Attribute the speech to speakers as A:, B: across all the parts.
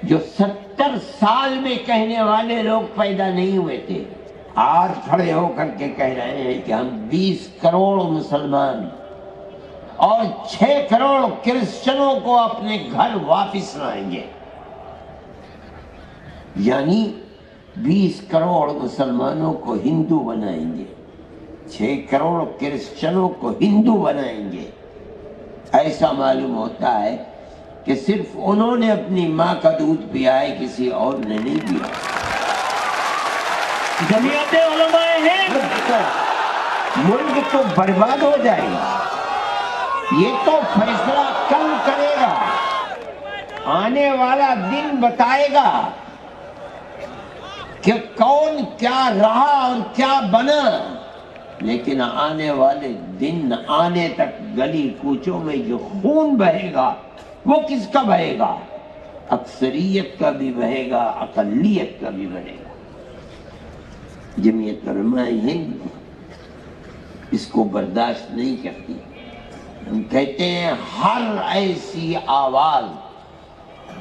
A: جو 70 سال میں کہنے والے لوگ پیدا نہیں ہوئے تھے، آج کھڑے ہو کر کے کہہ رہے ہیں کہ ہم 20 کروڑ مسلمان اور 6 کروڑ کرسچنوں کو اپنے گھر واپس لائیں گے۔ یعنی 20 کروڑ مسلمانوں کو ہندو بنائیں گے، 6 کروڑ کرسچنوں کو ہندو بنائیں گے۔ ایسا معلوم ہوتا ہے کہ صرف انہوں نے اپنی ماں کا دودھ پیا ہے، کسی اور نے نہیں پیا۔
B: جمعیت علماء ہند
A: ملک تو برباد ہو جائے گا۔ یہ تو فیصلہ کل کرے گا، آنے والا دن بتائے گا کہ کون کیا رہا اور کیا بنا۔ لیکن آنے والے دن آنے تک گلی کوچوں میں جو خون بہے گا وہ کس کا بہے گا؟ اکثریت کا بھی بہے گا، اقلیت کا بھی بہے گا۔ جمعیت علماء ہند اس کو برداشت نہیں کرتی۔ ہم کہتے ہیں ہر ایسی آواز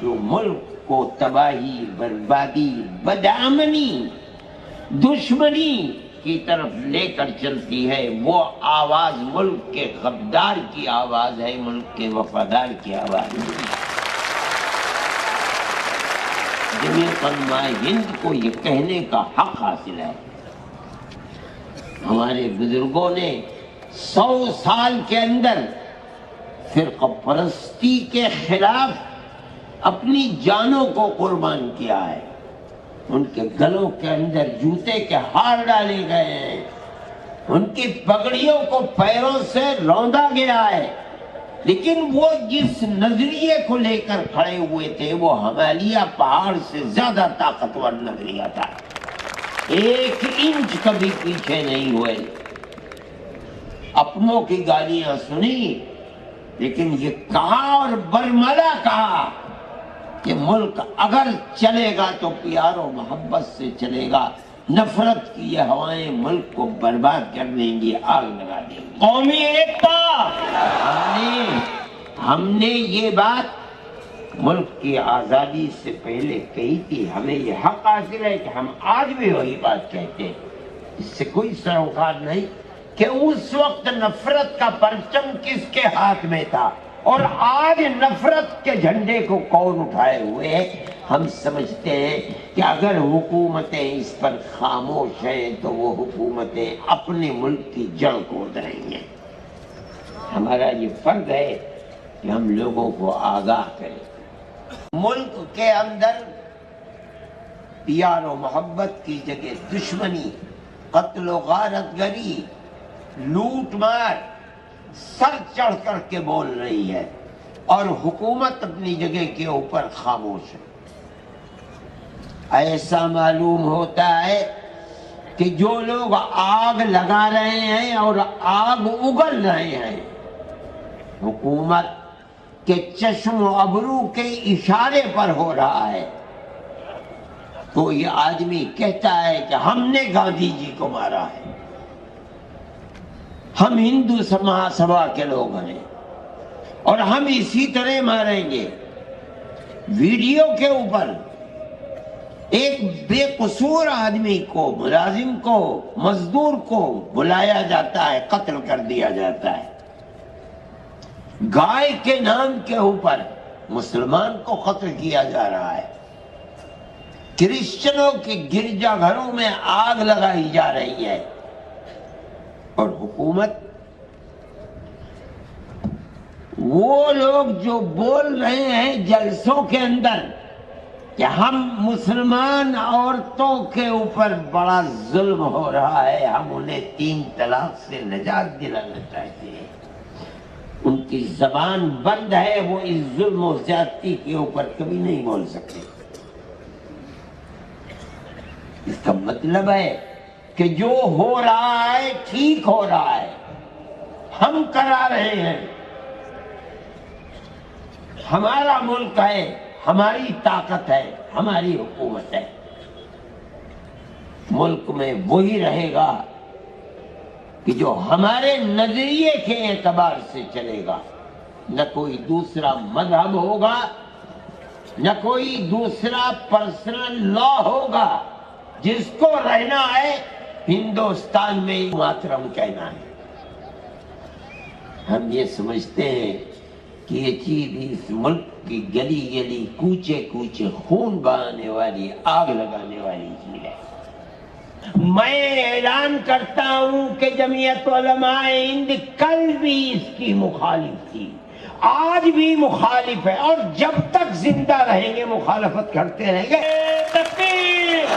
A: جو ملک کو تباہی، بربادی، بدامنی، دشمنی کی طرف لے کر چلتی ہے، وہ آواز ملک کے غدار کی آواز ہے، ملک کے وفادار کی آواز ہے۔ جمعیت علماء ہند کو یہ کہنے کا حق حاصل ہے۔ ہمارے بزرگوں نے 100 سال کے اندر فرقہ پرستی کے خلاف اپنی جانوں کو قربان کیا ہے۔ ان کے گلوں کے اندر جوتے کے ہار ڈالے گئے ہیں، ان کی پگڑیوں کو پیروں سے روندا گیا ہے، لیکن وہ جس نظریے کو لے کر کھڑے ہوئے تھے وہ ہمالیہ پہاڑ سے زیادہ طاقتور نظریہ تھا۔ 1 انچ کبھی پیچھے نہیں ہوئے۔ اپنوں کی گالیاں سنی، لیکن یہ کہا اور برملا کہا کہ ملک اگر چلے گا تو پیار و محبت سے چلے گا، نفرت کی یہ ہوائیں ملک کو برباد کر دیں گی، آگ لگا دیں گی۔
B: قومی ایکتا،
A: ہم نے یہ بات ملک کی آزادی سے پہلے کہی تھی۔ ہمیں یہ حق حاصل ہے کہ ہم آج بھی وہی بات کہتے ہیں، اس سے کوئی سروکار نہیں کہ اس وقت نفرت کا پرچم کس کے ہاتھ میں تھا اور آج نفرت کے جھنڈے کو کون اٹھائے ہوئے ہے۔ ہم سمجھتے ہیں کہ اگر حکومتیں اس پر خاموش ہیں تو وہ حکومتیں اپنے ملک کی جڑ کھود رہی ہیں۔ ہمارا یہ فرض ہے کہ ہم لوگوں کو آگاہ کریں۔ ملک کے اندر پیار و محبت کی جگہ دشمنی، قتل و غارت گری، لوٹ مار سر چڑھ کر کے بول رہی ہے، اور حکومت اپنی جگہ کے اوپر خاموش ہے۔ ایسا معلوم ہوتا ہے کہ جو لوگ آگ لگا رہے ہیں اور آگ اگل رہے ہیں، حکومت کے چشم و ابرو کے اشارے پر ہو رہا ہے۔ تو یہ آدمی کہتا ہے کہ ہم نے گاندھی جی کو مارا ہے، ہم ہندو مہاسبھا کے لوگ ہیں اور ہم اسی طرح ماریں گے۔ ویڈیو کے اوپر ایک بے قصور آدمی کو، ملازم کو، مزدور کو بلایا جاتا ہے، قتل کر دیا جاتا ہے۔ گائے کے نام کے اوپر مسلمان کو قتل کیا جا رہا ہے۔ کرسچنوں کے گرجا گھروں میں آگ لگائی جا رہی ہے، اور حکومت، وہ لوگ جو بول رہے ہیں جلسوں کے اندر کہ ہم مسلمان عورتوں کے اوپر بڑا ظلم ہو رہا ہے، ہم انہیں 3 طلاق سے نجات دلانا چاہتے ہیں، ان کی زبان بند ہے، وہ اس ظلم و زیادتی کے اوپر کبھی نہیں بول سکتے۔ اس کا مطلب ہے کہ جو ہو رہا ہے ٹھیک ہو رہا ہے، ہم کرا رہے ہیں، ہمارا ملک ہے، ہماری طاقت ہے، ہماری حکومت ہے۔ ملک میں وہی رہے گا کہ جو ہمارے نظریے کے اعتبار سے چلے گا، نہ کوئی دوسرا مذہب ہوگا، نہ کوئی دوسرا پرسنل لا ہوگا. جس کو رہنا ہے ہندوستان میں ماترم کہنا ہے. ہم یہ سمجھتے ہیں کہ یہ چیز اس ملک کی گلی گلی کوچے کوچے خون بہانے والی آگ لگانے والی چیز ہے. میں اعلان کرتا ہوں کہ جمعیت علماء ہند کل بھی اس کی مخالف تھی، آج بھی مخالف ہے، اور جب تک زندہ رہیں گے مخالفت کرتے رہیں گے. تکبیر!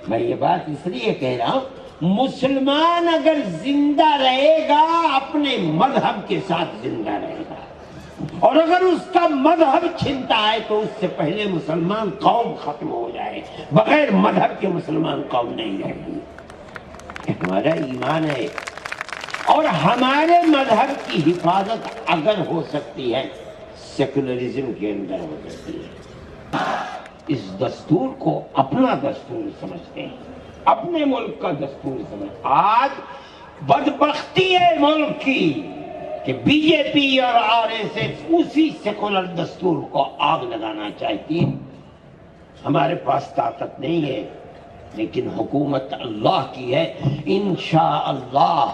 A: میں یہ بات اس لیے کہہ رہا ہوں، مسلمان اگر زندہ رہے گا اپنے مذہب کے ساتھ زندہ رہے گا، اور اگر اس کا مذہب چھنتا ہے تو اس سے پہلے مسلمان قوم ختم ہو جائے. بغیر مذہب کے مسلمان قوم نہیں رہے گی. ہمارا ایمان ہے، اور ہمارے مذہب کی حفاظت اگر ہو سکتی ہے سیکولرزم کے اندر ہو سکتی ہے. اس دستور کو اپنا دستور سمجھتے ہیں، اپنے ملک کا دستور سمجھتے. آج بدبختی ہے ملک کی کہ بی جے پی اور آر ایس ایس اسی سیکولر دستور کو آگ لگانا چاہتی ہے. ہمارے پاس طاقت نہیں ہے، لیکن حکومت اللہ کی ہے. انشاءاللہ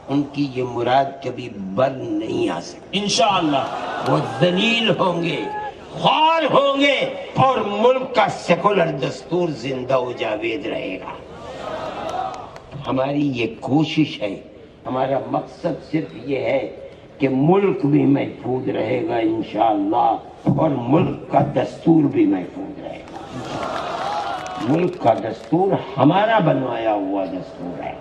A: ان کی یہ مراد کبھی بر نہیں آ سکتی. انشاءاللہ وہ ذلیل ہوں گے، خوار ہوں گے، اور ملک کا سیکولر دستور زندہ و جاوید رہے گا. ہماری یہ کوشش ہے، ہمارا مقصد صرف یہ ہے کہ ملک بھی محفوظ رہے گا انشاءاللہ، اور ملک کا دستور بھی محفوظ رہے گا. ملک کا دستور ہمارا بنوایا ہوا دستور ہے.